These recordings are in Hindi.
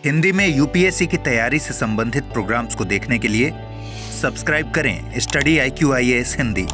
हिंदी में यूपीएससी की तैयारी से संबंधित प्रोग्राम्स को देखने के लिए सब्सक्राइब करें स्टडी IQ IAS हिंदी।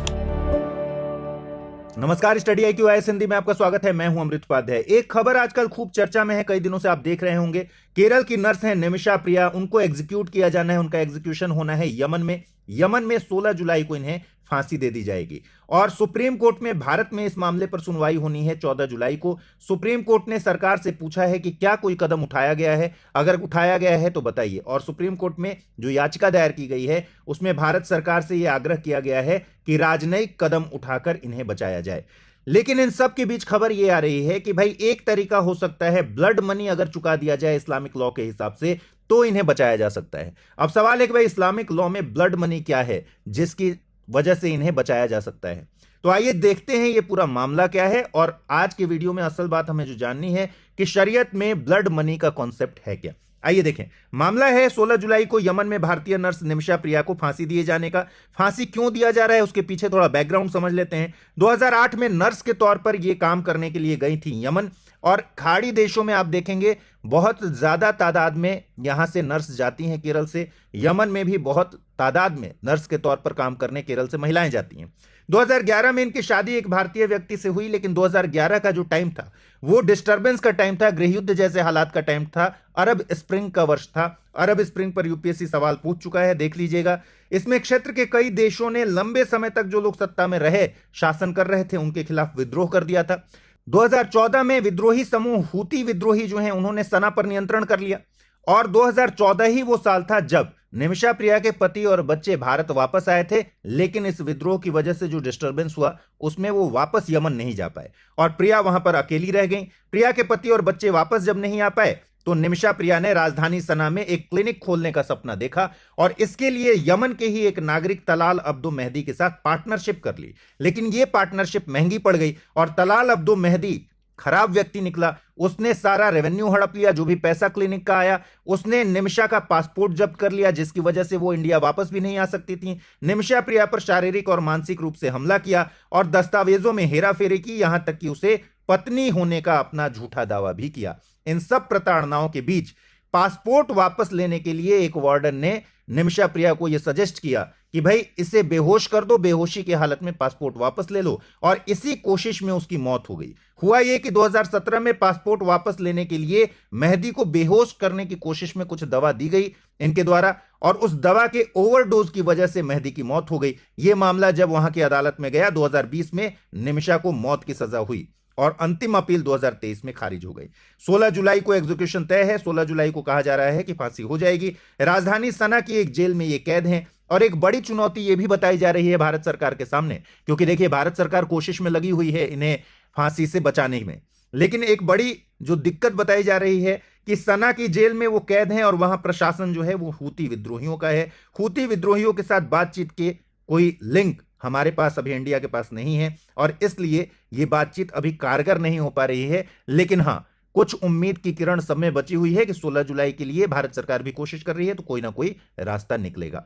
नमस्कार, स्टडी IQ IAS हिंदी में आपका स्वागत है। मैं हूं अमृत उपाध्याय। एक खबर आजकल खूब चर्चा में है, कई दिनों से आप देख रहे होंगे। केरल की नर्स हैं निमिषा प्रिया, उनको एग्जीक्यूट किया जाना है, उनका एग्जीक्यूशन होना है यमन में 16 जुलाई को इन्हें फांसी दे दी जाएगी। और सुप्रीम कोर्ट में भारत में इस मामले पर सुनवाई होनी है 14 जुलाई को। सुप्रीम कोर्ट ने सरकार से पूछा है कि क्या कोई कदम उठाया गया है, अगर उठाया गया है तो बताइए। और सुप्रीम कोर्ट में जो याचिका दायर की गई है उसमें भारत सरकार से यह आग्रह किया गया है कि राजनयिक कदम उठाकर इन्हें बचाया जाए। लेकिन इन सब के बीच खबर यह आ रही है कि भाई एक तरीका हो सकता है, ब्लड मनी अगर चुका दिया जाए इस्लामिक लॉ के हिसाब से तो इन्हें बचाया जा सकता है। अब सवाल है कि भाई इस्लामिक लॉ में ब्लड मनी क्या है जिसकी वजह से इन्हें बचाया जा सकता है। तो आइए देखते हैं ये पूरा मामला क्या है। और आज के वीडियो में असल बात हमें जो जाननी है कि शरीयत में ब्लड मनी का कॉन्सेप्ट है क्या। आइए देखें। मामला है 16 जुलाई को यमन में भारतीय नर्स निमिषा प्रिया को फांसी दिए जाने का। फांसी क्यों दिया जा रहा है उसके पीछे थोड़ा बैकग्राउंड समझ लेते हैं। 2008 में नर्स के तौर पर यह काम करने के लिए गई थी यमन, और खाड़ी देशों में आप देखेंगे बहुत ज्यादा तादाद में यहां से नर्स जाती हैं केरल से। यमन में भी बहुत तादाद में नर्स के तौर पर काम करने केरल से महिलाएं जाती हैं। 2011 में इनकी शादी एक भारतीय व्यक्ति से हुई, लेकिन 2011 का जो टाइम था वो डिस्टर्बेंस का टाइम था, गृहयुद्ध जैसे हालात का टाइम था, अरब स्प्रिंग का वर्ष था। अरब स्प्रिंग पर यूपीएससी सवाल पूछ चुका है, देख लीजिएगा। इसमें क्षेत्र के कई देशों ने लंबे समय तक जो लोग सत्ता में रहे, शासन कर रहे थे, उनके खिलाफ विद्रोह कर दिया था। 2014 में विद्रोही समूह हूती विद्रोही जो हैं उन्होंने सना पर नियंत्रण कर लिया। और 2014 ही वो साल था जब निमिषा प्रिया के पति और बच्चे भारत वापस आए थे, लेकिन इस विद्रोह की वजह से जो डिस्टर्बेंस हुआ उसमें वो वापस यमन नहीं जा पाए और प्रिया वहां पर अकेली रह गई। प्रिया के पति और बच्चे वापस जब नहीं आ पाए तो निमिषा प्रिया ने राजधानी सना में एक क्लिनिक खोलने का सपना देखा और इसके लिए यमन के ही एक नागरिक तलाल अब्दो मेहदी के साथ पार्टनरशिप कर ली। लेकिन यह पार्टनरशिप महंगी पड़ गई और तलाल अब्दो मेहदी खराब व्यक्ति निकला। उसने सारा रेवेन्यू हड़प लिया, जो भी पैसा क्लिनिक का आया। उसने निमिषा का पासपोर्ट जब्त कर लिया, जिसकी वजह से वो इंडिया वापस भी नहीं आ सकती थी। निमिषा प्रिया पर शारीरिक और मानसिक रूप से हमला किया और दस्तावेजों में हेराफेरी की, यहां तक कि उसे पत्नी होने का अपना झूठा दावा भी किया। इन सब प्रताड़नाओं के बीच पासपोर्ट वापस लेने के लिए एक वार्डन ने निमिषा प्रिया को यह सजेस्ट किया कि भाई इसे बेहोश कर दो, बेहोशी की हालत में पासपोर्ट वापस ले लो। और इसी कोशिश में उसकी मौत हो गई। हुआ यह कि 2017 में पासपोर्ट वापस लेने के लिए मेहदी को बेहोश करने की कोशिश में कुछ दवा दी गई इनके द्वारा, और उस दवा के ओवरडोज की वजह से मेहदी की मौत हो गई। यह मामला जब वहां की अदालत में गया 2020 में निमिषा को मौत की सजा हुई और अंतिम अपील 2023 में खारिज हो गई। 16 जुलाई को एग्जीक्यूशन तय है। 16 जुलाई को कहा जा रहा है कि फांसी हो जाएगी। राजधानी सना की एक जेल में ये कैद हैं। और एक बड़ी चुनौती ये भी बताई जा रही है भारत सरकार के सामने, क्योंकि देखिए भारत सरकार कोशिश में लगी हुई है इन्हें फांसी से बचाने में, लेकिन एक बड़ी जो दिक्कत बताई जा रही है कि सना की जेल में वो कैद हैं और वहां प्रशासन जो है वो हूती विद्रोहियों का है। हूती विद्रोहियों के साथ बातचीत के कोई लिंक हमारे पास अभी इंडिया के पास नहीं है और इसलिए ये बातचीत अभी कारगर नहीं हो पा रही है। लेकिन हां, कुछ उम्मीद की किरण सब में बची हुई है कि 16 जुलाई के लिए भारत सरकार भी कोशिश कर रही है, तो कोई ना कोई रास्ता निकलेगा।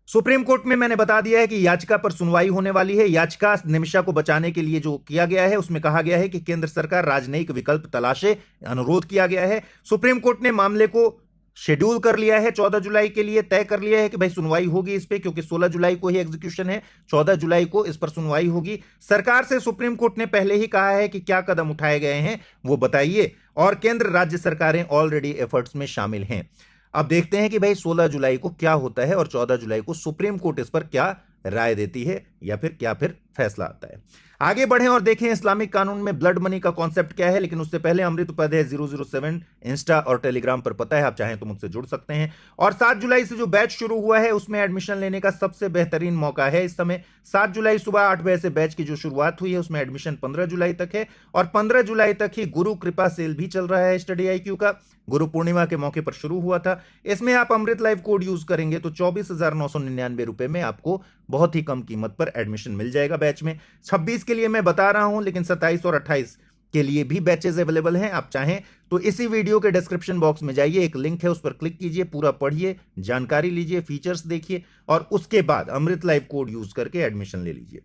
सुप्रीम कोर्ट में मैंने बता दिया है कि याचिका पर सुनवाई होने वाली है। याचिका निमिषा को बचाने के लिए जो किया गया है उसमें कहा गया है कि केंद्र सरकार राजनयिक विकल्प तलाशे, अनुरोध किया गया है। सुप्रीम कोर्ट ने मामले को शेड्यूल कर लिया है 14 जुलाई के लिए, तय कर लिया है कि भाई सुनवाई होगी इस पे, क्योंकि 16 जुलाई को ही एग्जीक्यूशन है, 14 जुलाई को इस पर सुनवाई होगी। सरकार से सुप्रीम कोर्ट ने पहले ही कहा है कि क्या कदम उठाए गए हैं वो बताइए, और केंद्र राज्य सरकारें ऑलरेडी एफर्ट्स में शामिल हैं। अब देखते हैं कि भाई 16 जुलाई को क्या होता है और 14 जुलाई को सुप्रीम कोर्ट इस पर क्या राय देती है या फिर फैसला आता है। आगे बढ़ें और देखें इस्लामिक कानून में ब्लड मनी का कॉन्सेप्ट क्या है। लेकिन उससे पहले अमृत उपाध्याय 007 इंस्टा और टेलीग्राम पर पता है, आप चाहें तो मुझसे जुड़ सकते हैं। और 7 जुलाई से जो बैच शुरू हुआ है उसमें एडमिशन लेने का सबसे बेहतरीन मौका है इस समय। 7 जुलाई सुबह 8 बजे से बैच की जो शुरुआत हुई है उसमें एडमिशन 15 जुलाई तक है और 15 जुलाई तक ही गुरु कृपा सेल भी चल रहा है स्टडी IQ का। गुरु पूर्णिमा के मौके पर शुरू हुआ था। इसमें आप अमृत लाइव कोड यूज करेंगे तो 24,999 रुपए में आपको बहुत ही कम कीमत पर एडमिशन मिल जाएगा बैच में। 26 के लिए मैं बता रहा हूं, लेकिन 27 और 28 के लिए भी बैचेस अवेलेबल हैं। आप चाहें तो इसी वीडियो के डिस्क्रिप्शन बॉक्स में जाइए, एक लिंक है उस पर क्लिक कीजिए, पूरा पढ़िए, जानकारी लीजिए, फीचर्स देखिए और उसके बाद अमृत लाइव कोड यूज करके एडमिशन ले लीजिए।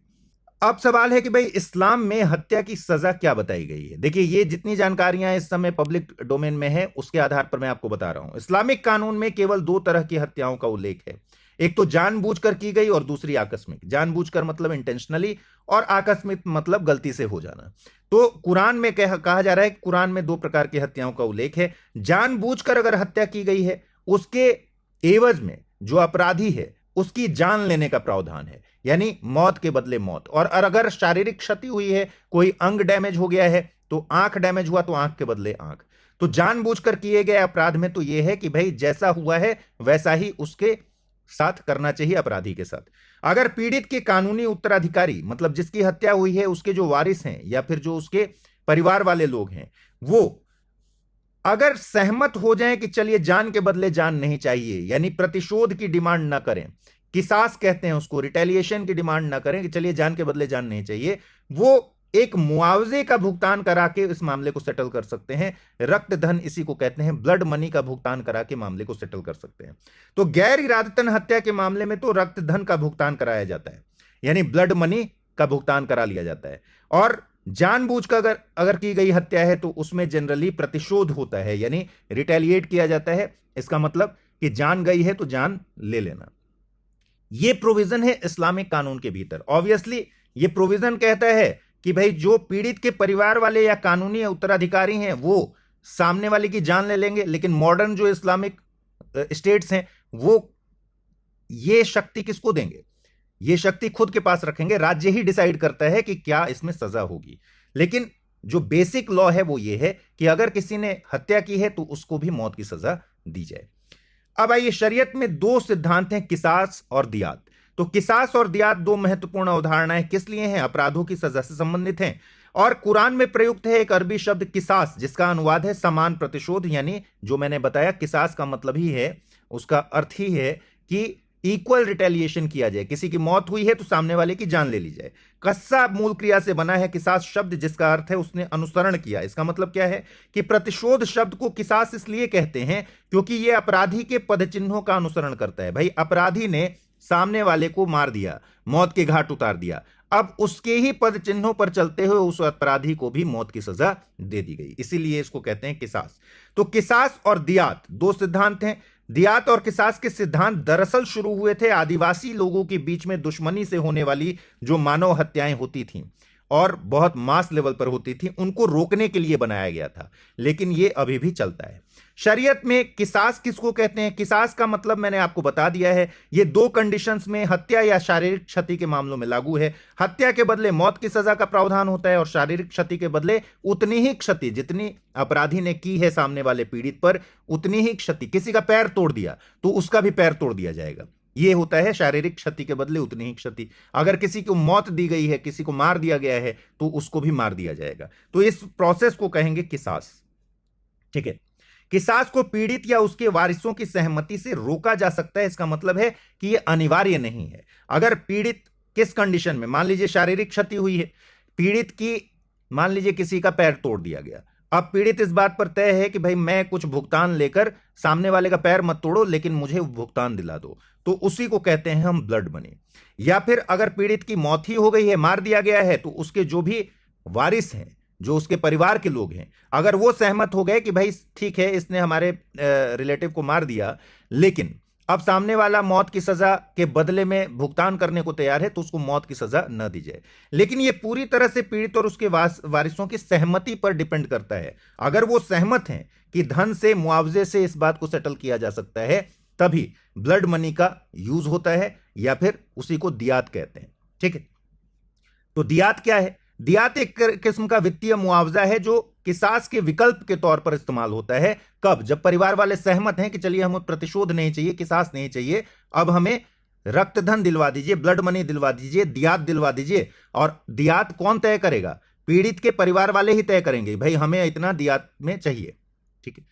अब सवाल है कि भाई इस्लाम में हत्या की सजा क्या बताई गई है। देखिए, ये जितनी जानकारियां इस समय पब्लिक डोमेन में है उसके आधार पर मैं आपको बता रहा हूं। इस्लामिक कानून में केवल दो तरह की हत्याओं का उल्लेख है, एक तो जानबूझकर की गई और दूसरी आकस्मिक। जानबूझकर मतलब इंटेंशनली, और आकस्मिक मतलब गलती से हो जाना। तो कुरान में कहा जा रहा है कि कुरान में दो प्रकार की हत्याओं का उल्लेख है। जानबूझकर अगर हत्या की गई है, उसके एवज में जो अपराधी है उसकी जान लेने का प्रावधान है, यानी मौत के बदले मौत। और अगर शारीरिक क्षति हुई है, कोई अंग डैमेज हो गया है, तो आंख डैमेज हुआ तो आंख के बदले आंख। तो जानबूझकर किए गए अपराध में तो यह है कि भाई जैसा हुआ है वैसा ही उसके साथ करना चाहिए, अपराधी के साथ। अगर पीड़ित के कानूनी उत्तराधिकारी, मतलब जिसकी हत्या हुई है उसके जो वारिस हैं या फिर जो उसके परिवार वाले लोग हैं, वो अगर सहमत हो जाएं कि चलिए जान के बदले जान नहीं चाहिए, यानी प्रतिशोध की डिमांड ना करें, किसास कहते हैं उसको, रिटेलिएशन की डिमांड ना करें कि चलिए जान के बदले जान नहीं चाहिए, वो एक मुआवजे का भुगतान करा के इस मामले को सेटल कर सकते हैं। रक्त धन इसी को कहते हैं, ब्लड मनी का भुगतान करा के मामले को सेटल कर सकते हैं। तो गैर इरादतन हत्या के मामले में तो रक्त धन का भुगतान कराया जाता है, यानी ब्लड मनी का भुगतान करा लिया जाता है। और जानबूझकर अगर की गई हत्या है तो उसमें जनरली प्रतिशोध होता है, यानी रिटेलिएट किया जाता है। इसका मतलब कि जान गई है तो जान ले लेना। यह प्रोविजन है इस्लामिक कानून के भीतर। ऑब्वियसली यह प्रोविजन कहता है कि भाई जो पीड़ित के परिवार वाले या कानूनी उत्तराधिकारी हैं वो सामने वाले की जान ले लेंगे, लेकिन मॉडर्न जो इस्लामिक स्टेट्स हैं वो ये शक्ति किसको देंगे? ये शक्ति खुद के पास रखेंगे। राज्य ही डिसाइड करता है कि क्या इसमें सजा होगी। लेकिन जो बेसिक लॉ है वो ये है कि अगर किसी ने हत्या की है तो उसको भी मौत की सजा दी जाए। अब आइए, शरीयत में दो सिद्धांत हैं, किसास और दियात। तो किसास और दियात दो महत्वपूर्ण अवधारणाएं किस लिए हैं? अपराधों की सजा से संबंधित हैं। और कुरान में प्रयुक्त है एक अरबी शब्द किसास, जिसका अनुवाद है समान प्रतिशोध, यानी जो मैंने बताया किसास का मतलब ही है, उसका अर्थ ही है कि इक्वल रिटेलिएशन किया जाए। किसी की मौत हुई है तो सामने वाले की जान ले ली जाए। कस्सा मूल क्रिया से बना है किसास शब्द, जिसका अर्थ है उसने अनुसरण किया। इसका मतलब क्या है कि प्रतिशोध शब्द को किसास इसलिए कहते हैं क्योंकि यह अपराधी के पदचिन्हों का अनुसरण करता है। भाई अपराधी ने सामने वाले को मार दिया, मौत के घाट उतार दिया, अब उसके ही पद चिन्हों पर चलते हुए उस अपराधी को भी मौत की सजा दे दी गई, इसीलिए इसको कहते हैं किसास। तो किसास और दियात दो सिद्धांत हैं। दियात और किसास के सिद्धांत दरअसल शुरू हुए थे आदिवासी लोगों के बीच में दुश्मनी से होने वाली जो मानव हत्याएं होती थीं और बहुत मास लेवल पर होती थी, उनको रोकने के लिए बनाया गया था, लेकिन ये अभी भी चलता है। शरीयत में किसास किसको कहते हैं? किसास का मतलब मैंने आपको बता दिया है, ये दो कंडीशंस में, हत्या या शारीरिक क्षति के मामलों में लागू है। हत्या के बदले मौत की सजा का प्रावधान होता है और शारीरिक क्षति के बदले उतनी ही क्षति जितनी अपराधी ने की है सामने वाले पीड़ित पर, उतनी ही क्षति। किसी का पैर तोड़ दिया तो उसका भी पैर तोड़ दिया जाएगा, ये होता है शारीरिक क्षति के बदले उतनी ही क्षति। अगर किसी को मौत दी गई है, किसी को मार दिया गया है, तो उसको भी मार दिया जाएगा। तो इस प्रोसेस को कहेंगे किसास। ठीक है, किसास को पीड़ित या उसके वारिसों की सहमति से रोका जा सकता है। इसका मतलब है कि यह अनिवार्य नहीं है। अगर पीड़ित किस कंडीशन में, मान लीजिए शारीरिक क्षति हुई है, पीड़ित की मान लीजिए किसी का पैर तोड़ दिया गया, अब पीड़ित इस बात पर तय है कि भाई मैं कुछ भुगतान लेकर, सामने वाले का पैर मत तोड़ो लेकिन मुझे भुगतान दिला दो, तो उसी को कहते हैं हम ब्लड मनी। या फिर अगर पीड़ित की मौत ही हो गई है, मार दिया गया है, तो उसके जो भी वारिस हैं, जो उसके परिवार के लोग हैं, अगर वो सहमत हो गए कि भाई ठीक है इसने हमारे रिलेटिव को मार दिया, लेकिन अब सामने वाला मौत की सजा के बदले में भुगतान करने को तैयार है, तो उसको मौत की सजा न दी जाए। लेकिन यह पूरी तरह से पीड़ित और उसके वारिसों की सहमति पर डिपेंड करता है। अगर वो सहमत हैं कि धन से, मुआवजे से इस बात को सेटल किया जा सकता है, तभी ब्लड मनी का यूज होता है, या फिर उसी को दियात कहते हैं। ठीक है, तो दियात क्या है? दियात एक किस्म का वित्तीय मुआवजा है जो किसास के विकल्प के तौर पर इस्तेमाल होता है। कब? जब परिवार वाले सहमत हैं कि चलिए हमें प्रतिशोध नहीं चाहिए, किसास नहीं चाहिए, अब हमें रक्तधन दिलवा दीजिए, ब्लड मनी दिलवा दीजिए, दियात दिलवा दीजिए। और दियात कौन तय करेगा? पीड़ित के परिवार वाले ही तय करेंगे, भाई हमें इतना दियात में चाहिए। ठीक है,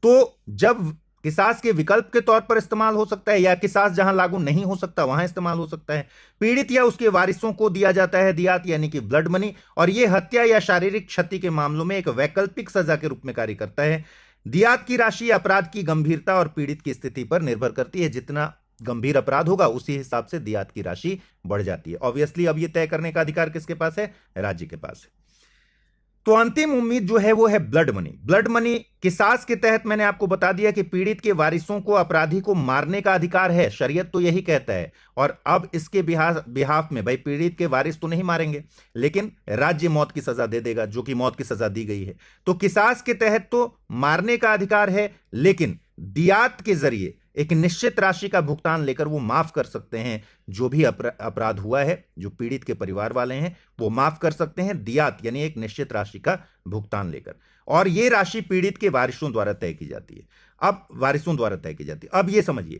तो जब किसास के विकल्प के तौर पर इस्तेमाल हो सकता है, या किसास जहां लागू नहीं हो सकता वहां इस्तेमाल हो सकता है। पीड़ित या उसके वारिसों को दिया जाता है दियात, यानी कि ब्लड मनी, और यह हत्या या शारीरिक क्षति के मामलों में एक वैकल्पिक सजा के रूप में कार्य करता है। दियात की राशि अपराध की गंभीरता और पीड़ित की स्थिति पर निर्भर करती है। जितना गंभीर अपराध होगा उसी हिसाब से दियात की राशि बढ़ जाती है। ऑब्वियसली अब यह तय करने का अधिकार किसके पास है? राज्य के पास है। तो अंतिम उम्मीद जो है वो है ब्लड मनी। ब्लड मनी किसास के तहत मैंने आपको बता दिया कि पीड़ित के वारिसों को अपराधी को मारने का अधिकार है, शरीयत तो यही कहता है। और अब इसके बिहाफ में भाई पीड़ित के वारिस तो नहीं मारेंगे, लेकिन राज्य मौत की सजा दे देगा, जो कि मौत की सजा दी गई है। तो किसास के तहत तो मारने का अधिकार है, लेकिन दियात के जरिए एक निश्चित राशि का भुगतान लेकर वो माफ कर सकते हैं। जो भी अपराध हुआ है, जो पीड़ित के परिवार वाले हैं वो माफ कर सकते हैं दियात यानी एक निश्चित राशि का भुगतान लेकर। और ये राशि पीड़ित के वारिसों द्वारा तय की जाती है। अब ये समझिए,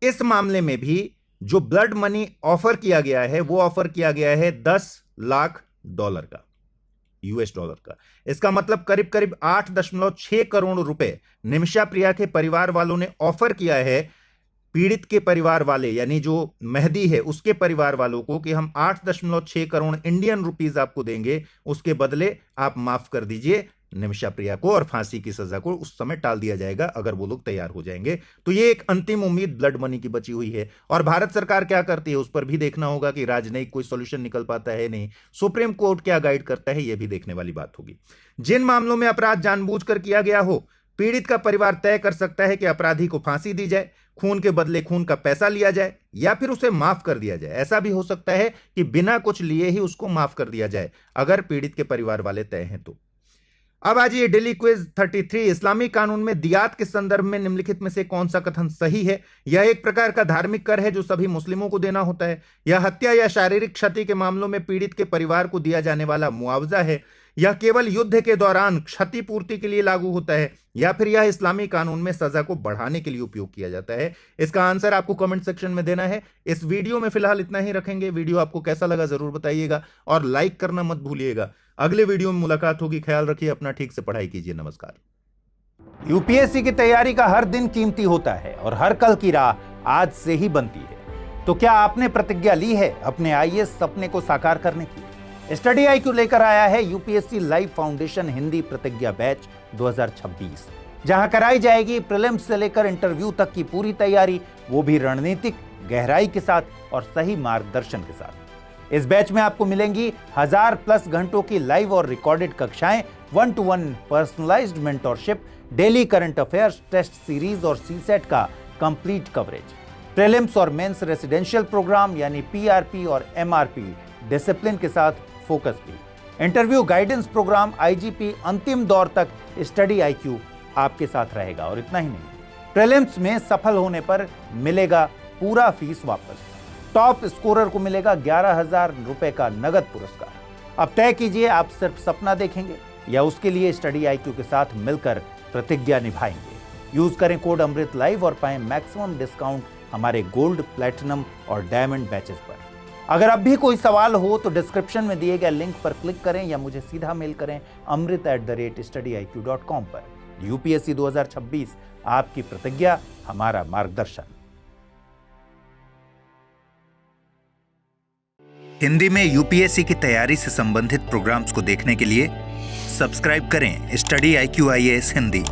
इस मामले में भी जो ब्लड मनी ऑफर किया गया है वो ऑफर किया गया है $10 लाख का, US डॉलर का। इसका मतलब करीब करीब 8.6 करोड़ रुपए निमिषा प्रिया के परिवार वालों ने ऑफर किया है पीड़ित के परिवार वाले, यानी जो मेहदी है उसके परिवार वालों को, कि हम 8.6 करोड़ इंडियन रुपीस आपको देंगे, उसके बदले आप माफ कर दीजिए निमिषा प्रिया को और फांसी की सजा को उस समय टाल दिया जाएगा अगर वो लोग तैयार हो जाएंगे। तो ये एक अंतिम उम्मीद ब्लड मनी की बची हुई है। और भारत सरकार क्या करती है उस पर भी देखना होगा कि राजनयिक कोई सॉल्यूशन निकल पाता है नहीं, सुप्रीम कोर्ट क्या गाइड करता है, यह भी देखने वाली बात होगी। जिन मामलों में अपराध जानबूझकर किया गया हो, पीड़ित का परिवार तय कर सकता है कि अपराधी को फांसी दी जाए, खून के बदले खून का पैसा लिया जाए, या फिर उसे माफ कर दिया जाए। ऐसा भी हो सकता है कि बिना कुछ लिए ही उसको माफ कर दिया जाए अगर पीड़ित के परिवार वाले तय हैं तो। अब आज ये डेली क्विज 33, इस्लामी कानून में दियात के संदर्भ में निम्नलिखित में से कौन सा कथन सही है? यह एक प्रकार का धार्मिक कर है जो सभी मुस्लिमों को देना होता है। यह हत्या या शारीरिक क्षति के मामलों में पीड़ित के परिवार को दिया जाने वाला मुआवजा है। यह केवल युद्ध के दौरान क्षतिपूर्ति के लिए लागू होता है, या फिर यह इस्लामी कानून में सजा को बढ़ाने के लिए उपयोग किया जाता है। इसका आंसर आपको कमेंट सेक्शन में देना है। इस वीडियो में फिलहाल इतना ही रखेंगे। वीडियो आपको कैसा लगा जरूर बताइएगा और लाइक करना मत भूलिएगा। अगले वीडियो में मुलाकात होगी। ख्याल रखिए अपना, ठीक से पढ़ाई कीजिए। नमस्कार। यूपीएससी की तैयारी का हर दिन कीमती होता है और हर कल की राह आज से ही बनती है। तो क्या आपने प्रतिज्ञा ली है अपने आईएएस सपने को साकार करने की? स्टडी IQ लेकर आया है यूपीएससी लाइव फाउंडेशन हिंदी प्रतिज्ञा बैच 2026, जहां कराई जाएगी प्रीलिम्स से लेकर इंटरव्यू तक की पूरी तैयारी, वो भी रणनीतिक गहराई के साथ और सही मार्गदर्शन के साथ। इस बैच में आपको मिलेंगी 1000+ घंटों की लाइव और रिकॉर्डेड कक्षाएं, 1-to-1 personalised mentorship, daily current affairs, test series और सीसेट का कंप्लीट कवरेज, प्रीलिम्स और मेंस रेसिडेंशियल प्रोग्राम यानी PRP और MRP डिसिप्लिन के साथ फोकस भी, इंटरव्यू गाइडेंस प्रोग्राम, IGP अंतिम दौर तक स्टडी IQ आपके साथ रहेगा। और इतना ही नहीं, प्रीलिम्स में सफल होने पर मिलेगा पूरा फीस वापस। टॉप स्कोरर को मिलेगा 11,000 रुपए का नगद पुरस्कार। अब तय कीजिए, आप सिर्फ सपना देखेंगे या उसके लिए स्टडी IQ के साथ मिलकर प्रतिज्ञा निभाएंगे। यूज करें कोड अमृत लाइव और पाएं मैक्सिमम डिस्काउंट हमारे गोल्ड, प्लैटिनम और डायमंड बैचेस पर। अगर अब भी कोई सवाल हो तो डिस्क्रिप्शन में दिए गए लिंक पर क्लिक करें या मुझे सीधा मेल करें amrit@studiiq.com पर। यूपीएससी 2026, आपकी प्रतिज्ञा हमारा मार्गदर्शन। हिंदी में यूपीएससी की तैयारी से संबंधित प्रोग्राम्स को देखने के लिए सब्सक्राइब करें स्टडी IQ IAS हिंदी।